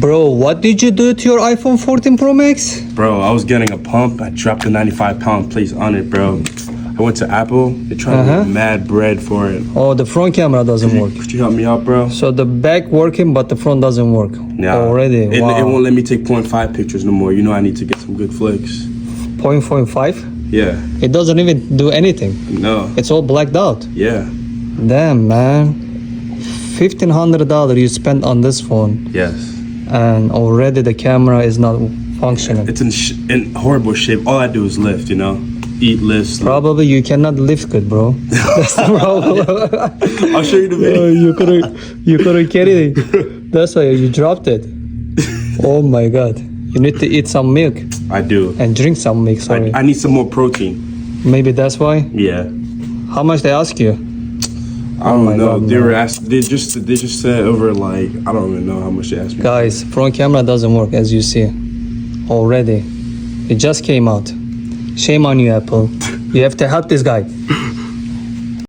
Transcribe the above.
Bro, what did you do to your iPhone 14 Pro Max? Bro, I was getting a pump. I dropped a 95-pound place on it, bro. I went to Apple. They tried to make mad bread for it. Oh, the front camera doesn't work. Could you help me out, bro? So the back working, but the front doesn't work. Yeah. Already, It wow. won't let me take 0.5 pictures no more. You know I need to get some good flicks. 0.5? Yeah. It doesn't even do anything. No. It's all blacked out. Yeah. Damn, man. $1,500 you spent on this phone, Yes. and already the camera is not functioning. It's in horrible shape. All I do is lift, you know? Eat, lift, sleep. Probably you cannot lift good, bro. That's the problem. I'll show you the video. You couldn't carry it. That's why you dropped it. Oh my god. You need to eat some milk I do. and drink some milk, sorry. I need some more protein. Maybe that's why. Yeah. How much they ask you? I don't know. God, they man. were asked. They just said over like I don't even know how much they asked me. Guys, front camera doesn't work as you see. Already. It just came out. Shame on you, Apple. You have to help this guy.